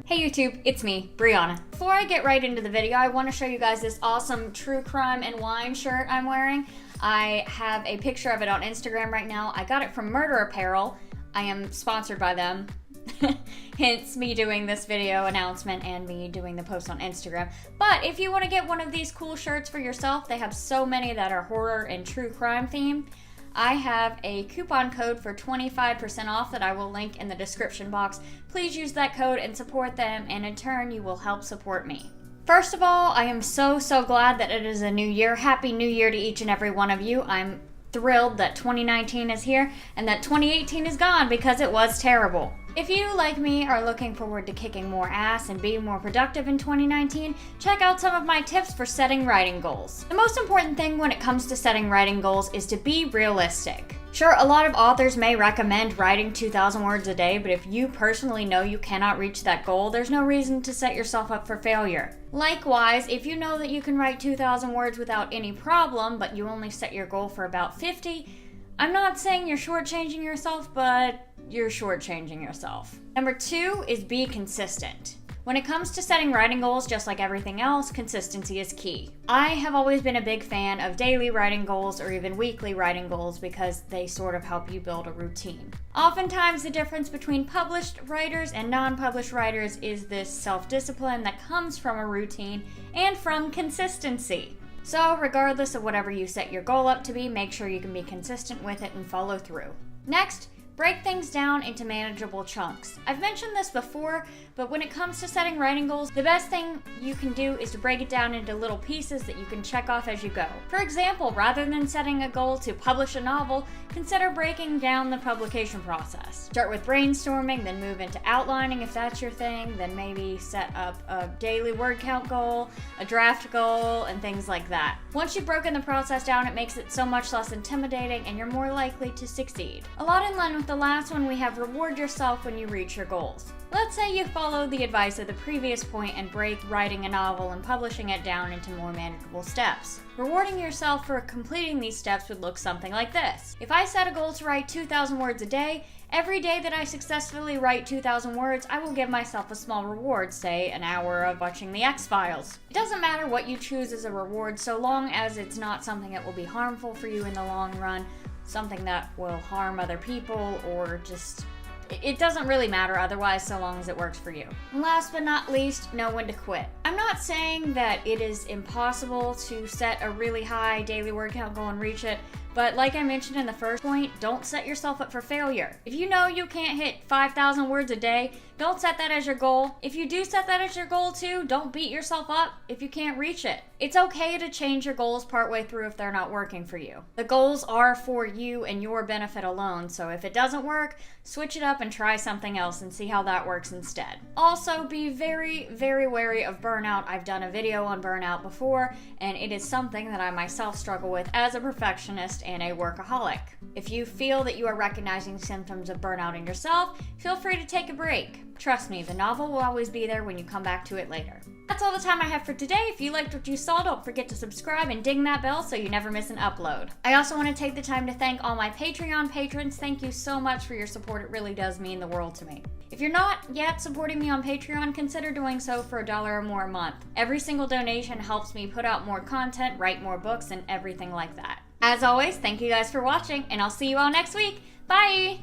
Hey YouTube, it's me, Briana. Before I get right into the video, I want to show you guys this awesome true crime and wine shirt I'm wearing. I have a picture of it on Instagram right now. I got it from Murder Apparel. I am sponsored by them. Hence me doing this video announcement and me doing the post on Instagram. But if you want to get one of these cool shirts for yourself, they have so many that are horror and true crime themed. I have a coupon code for 25% off that I will link in the description box. Please use that code and support them, and in turn you will help support me. First of all, I am so glad that it is a new year. Happy New Year to each and every one of you. I'm thrilled that 2019 is here and that 2018 is gone because it was terrible. If you, like me, are looking forward to kicking more ass and being more productive in 2019, check out some of my tips for setting writing goals. The most important thing when it comes to setting writing goals is to be realistic. Sure, a lot of authors may recommend writing 2,000 words a day, but if you personally know you cannot reach that goal, there's no reason to set yourself up for failure. Likewise, if you know that you can write 2,000 words without any problem, but you only set your goal for about 50, I'm not saying you're shortchanging yourself, but you're shortchanging yourself. Number 2 is be consistent. When it comes to setting writing goals, just like everything else, consistency is key. I have always been a big fan of daily writing goals or even weekly writing goals because they sort of help you build a routine. Oftentimes, the difference between published writers and non-published writers is this self-discipline that comes from a routine and from consistency. So regardless of whatever you set your goal up to be, make sure you can be consistent with it and follow through. Next, break things down into manageable chunks. I've mentioned this before, but when it comes to setting writing goals, the best thing you can do is to break it down into little pieces that you can check off as you go. For example, rather than setting a goal to publish a novel, consider breaking down the publication process. Start with brainstorming, then move into outlining if that's your thing, then maybe set up a daily word count goal, a draft goal, and things like that. Once you've broken the process down, it makes it so much less intimidating and you're more likely to succeed. A lot in line with the last one, we have reward yourself when you reach your goals. Let's say you follow the advice of the previous point and break writing a novel and publishing it down into more manageable steps. Rewarding yourself for completing these steps would look something like this. If I set a goal to write 2,000 words a day, every day that I successfully write 2,000 words, I will give myself a small reward, say an hour of watching the X-Files. It doesn't matter what you choose as a reward so long as it's not something that will be harmful for you in the long run, something that will harm other people, or just it doesn't really matter otherwise so long as it works for you. And last but not least, know when to quit. I'm not saying that it is impossible to set a really high daily word count goal and reach it, but like I mentioned in the first point, don't set yourself up for failure. If you know you can't hit 5,000 words a day, don't set that as your goal. If you do set that as your goal too, don't beat yourself up if you can't reach it. It's okay to change your goals partway through if they're not working for you. The goals are for you and your benefit alone, so if it doesn't work, switch it up and try something else and see how that works instead. Also, be very wary of burnout. I've done a video on burnout before, and it is something that I myself struggle with as a perfectionist and a workaholic. If you feel that you are recognizing symptoms of burnout in yourself, feel free to take a break. Trust me, the novel will always be there when you come back to it later. That's all the time I have for today. If you liked what you saw, don't forget to subscribe and ding that bell so you never miss an upload. I also want to take the time to thank all my Patreon patrons. Thank you so much for your support. It really does mean the world to me. If you're not yet supporting me on Patreon, consider doing so for $1 or more a month. Every single donation helps me put out more content, write more books, and everything like that. As always, thank you guys for watching, and I'll see you all next week. Bye!